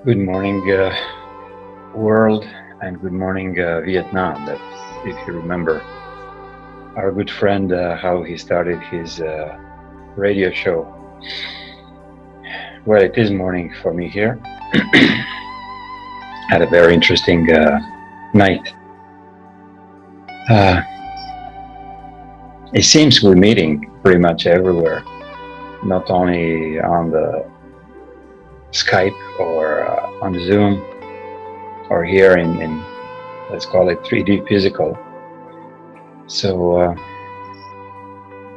Good morning, world, and good morning, Vietnam. That's, if you remember, our good friend, how he started his radio show. Well, it is morning for me here. Had a very interesting night. It seems we're meeting pretty much everywhere, not only on the Skype or on Zoom or here in let's call it 3D physical. So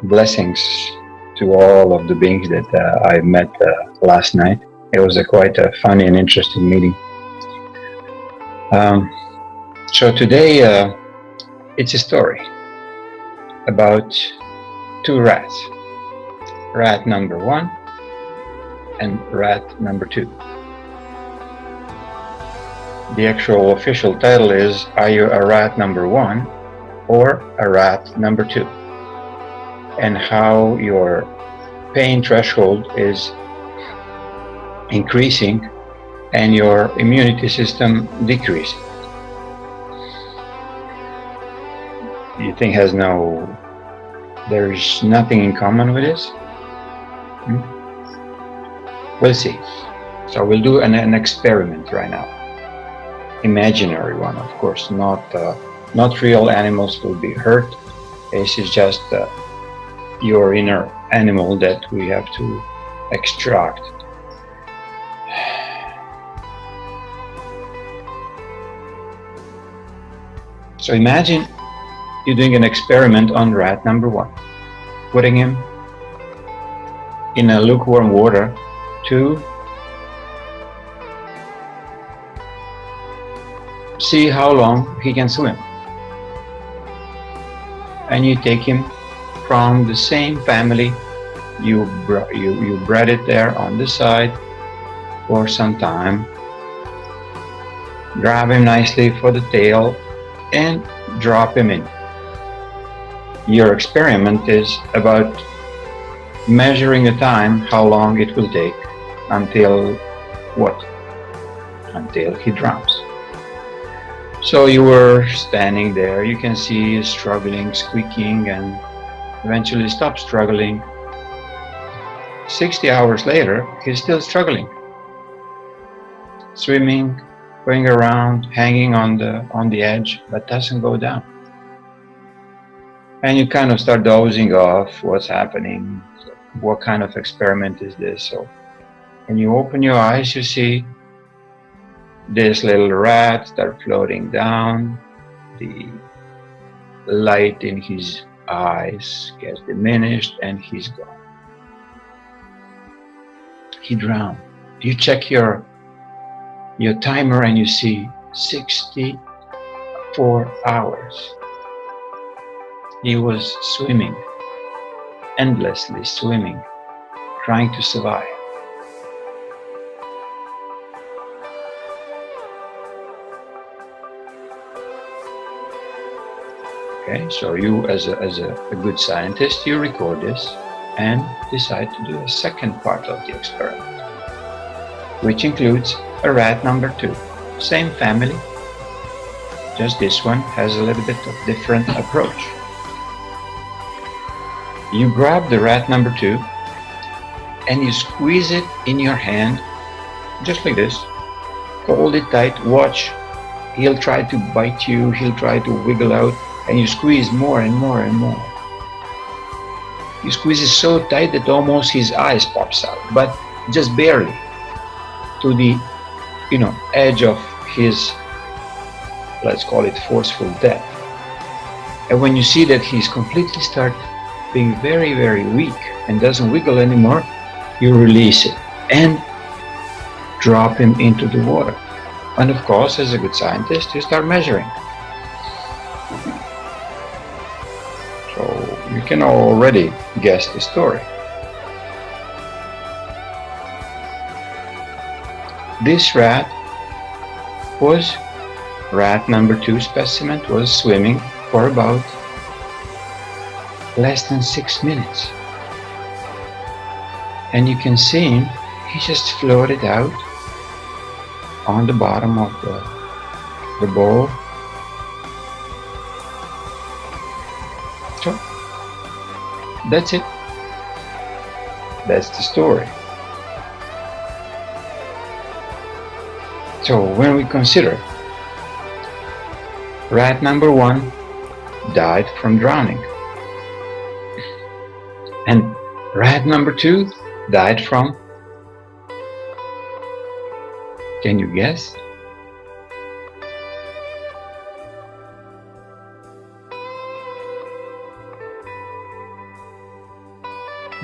blessings to all of the beings that I met last night. It was quite a funny and interesting meeting. So today it's a story about two rats, rat number 1 and rat number 2. The actual official title is, are you a rat number 1 or a rat number 2? And how your pain threshold is increasing and your immunity system decreasing. You think there's nothing in common with this? We'll see. So we'll do an experiment right now. Imaginary one, of course, not real animals will be hurt. This is just your inner animal that we have to extract. So imagine you're doing an experiment on rat number 1, putting him in a lukewarm water to see how long he can swim. And you take him from the same family, you bred it there on the side for some time, grab him nicely for the tail and drop him in. Your experiment is about measuring the time, how long it will take until what? Until he drowns. So you were standing there, you can see struggling, squeaking, and eventually stop struggling. 60 hours later, he's still struggling. Swimming, going around, hanging on the edge, but doesn't go down. And you kind of start dozing off, what's happening? What kind of experiment is this? So when you open your eyes, you see this little rat start floating down. The light in his eyes gets diminished and he's gone. He drowned. You check your timer and you see 64 hours. He was swimming, endlessly swimming, trying to survive. Okay, so you as a good scientist, you record this and decide to do a second part of the experiment, which includes a rat number 2. Same family, just this one has a little bit of different approach. You grab the rat number 2 and you squeeze it in your hand, just like this. Hold it tight, watch. He'll try to bite you, he'll try to wiggle out, and you squeeze more and more and more. You squeeze it so tight that almost his eyes pops out, but just barely to the edge of his, let's call it, forceful death. And when you see that he's completely start being very, very weak and doesn't wiggle anymore, you release it and drop him into the water. And of course, as a good scientist, you start measuring. So you can already guess the story. This rat number 2 specimen was swimming for about less than 6 minutes. And you can see him, he just floated out on the bottom of the bowl. So that's it. That's the story. So when we consider rat number 1 died from drowning, and rat number 2 died from, can you guess?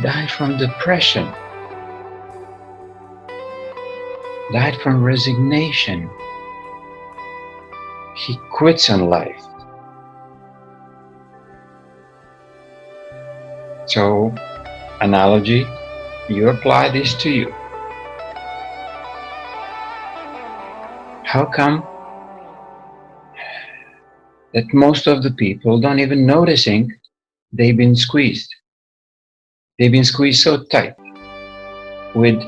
Died from depression, died from resignation. He quits on life. So, analogy, you apply this to you. How come that most of the people don't even noticing they've been squeezed? They've been squeezed so tight with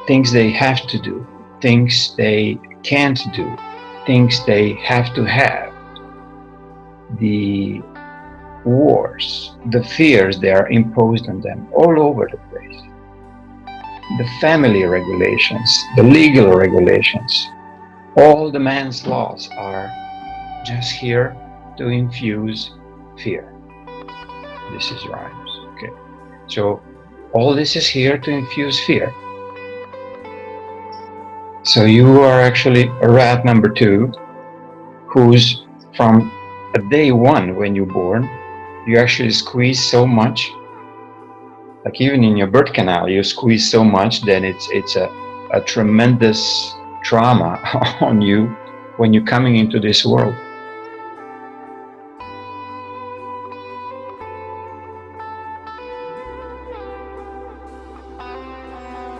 things they have to do, things they can't do, things they have to have, the wars, the fears they are imposed on them all over the place, the family regulations, the legal regulations, all the man's laws are just here to infuse fear. This is rhymes, okay? So all this is here to infuse fear. So you are actually a rat number 2, who's from day 1 when you're born, you actually squeeze so much, like even in your birth canal, you squeeze so much that it's a tremendous trauma on you when you're coming into this world.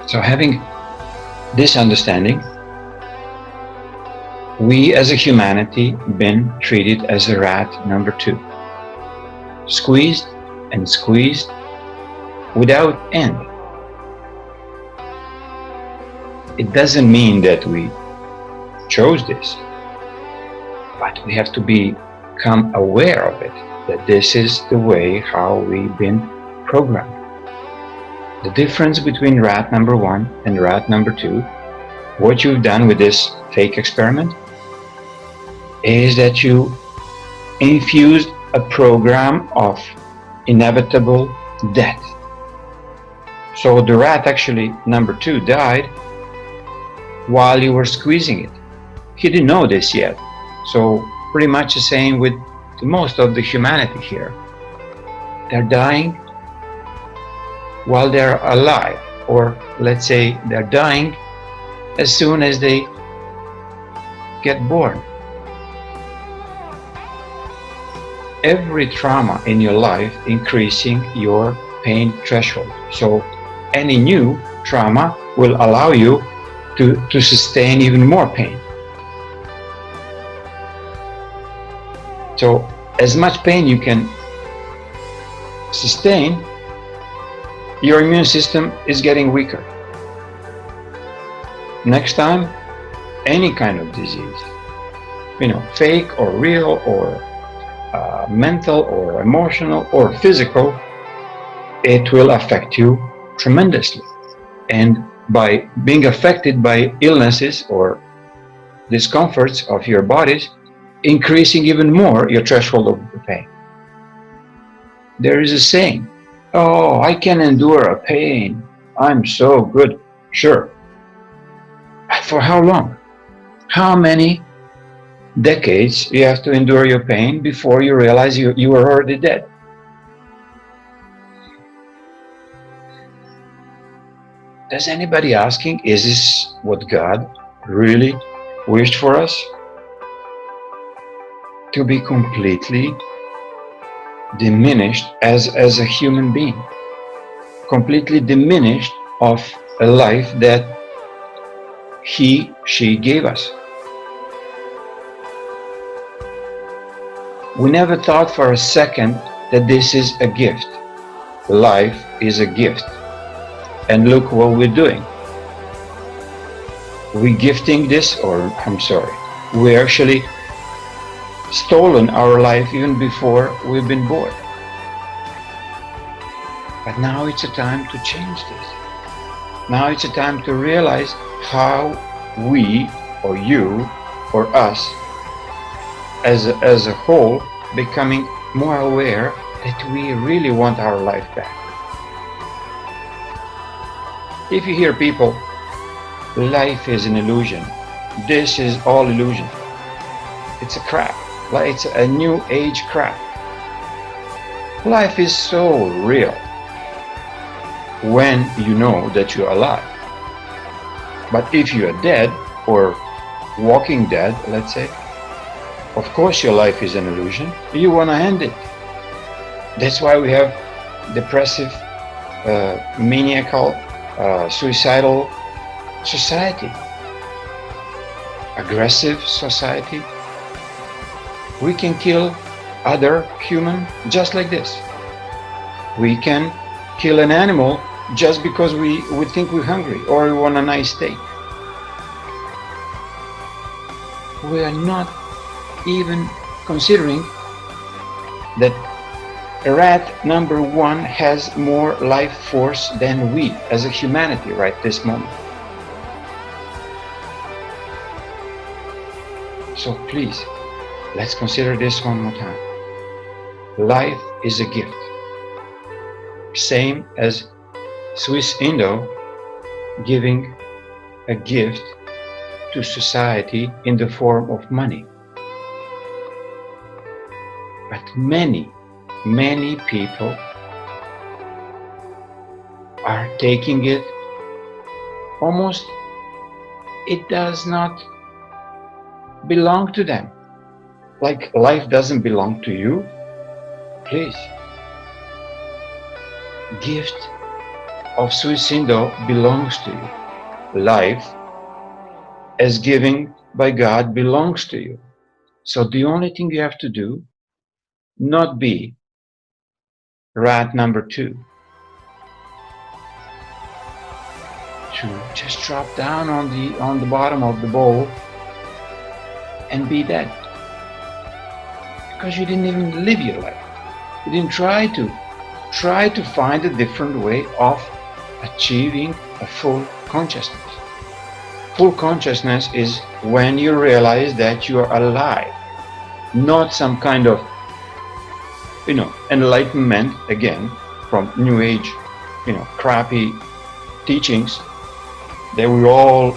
So having this understanding, we as a humanity been treated as a rat number 2. Squeezed and squeezed without end. It doesn't mean that we chose this, but we have to become aware of it, that this is the way how we've been programmed. The difference between rat number 1 and rat number 2, what you've done with this fake experiment, is that you infused a program of inevitable death. So the rat actually, number 2, died while you were squeezing it. He didn't know this yet. So pretty much the same with most of the humanity here. They're dying while they're alive, or let's say they're dying as soon as they get born. Every trauma in your life increasing your pain threshold. So any new trauma will allow you to sustain even more pain. So as much pain you can sustain, your immune system is getting weaker. Next time, any kind of disease, fake or real or mental or emotional or physical, it will affect you tremendously. And by being affected by illnesses or discomforts of your bodies, increasing even more your threshold of the pain. There is a saying, oh, I can endure a pain, I'm so good. Sure. For how long? How many decades you have to endure your pain before you realize you are already dead? Is anybody asking, is this what God really wished for us? To be completely diminished as a human being, completely diminished of a life that she gave us. We never thought for a second that this is a gift. Life is a gift. And look what we're doing. we gifting this, or I'm sorry, we actually stolen our life even before we've been born. But now it's a time to change this. Now it's a time to realize how we, or you, or us, as a whole, becoming more aware that we really want our life back. If you hear people, life is an illusion, this is all illusion, it's a crap, it's a new age crap. Life is so real when you know that you're alive. But if you're dead, or walking dead, let's say, of course your life is an illusion. You want to end it. That's why we have depressive, maniacal, suicidal society, aggressive society. We can kill other human just like this. We can kill an animal just because we think we're hungry or we want a nice steak. We are not even considering that rat number 1 has more life force than we as a humanity right this moment. So please, let's consider this one more time. Life is a gift. Same as SWISSINDO giving a gift to society in the form of money. But many people are taking it almost, it does not belong to them. Like life doesn't belong to you. Please. Gift of SWISSINDO belongs to you. Life as given by God belongs to you. So the only thing you have to do, not be rat number 2, to just drop down on the bottom of the bowl and be dead. Because you didn't even live your life. You didn't try to find a different way of achieving a full consciousness. Full consciousness is when you realize that you are alive, not some kind of, enlightenment, again, from New Age, crappy teachings that we all,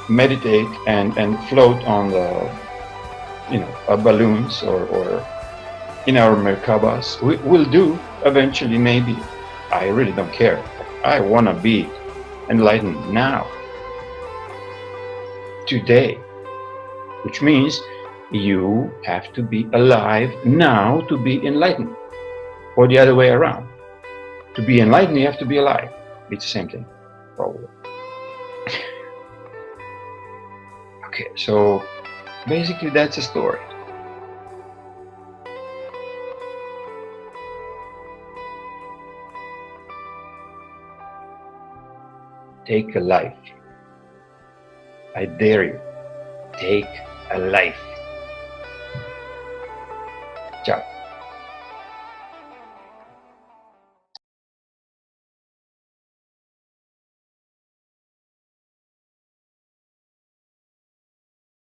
meditate and float on the, balloons or in our Merkabas. We'll do eventually, maybe. I really don't care. I want to be enlightened now, today, which means you have to be alive now to be enlightened, or the other way around. To be enlightened, you have to be alive. It's the same thing, probably. Okay, so basically that's a story. Take a life. I dare you. Take a life. Ciao.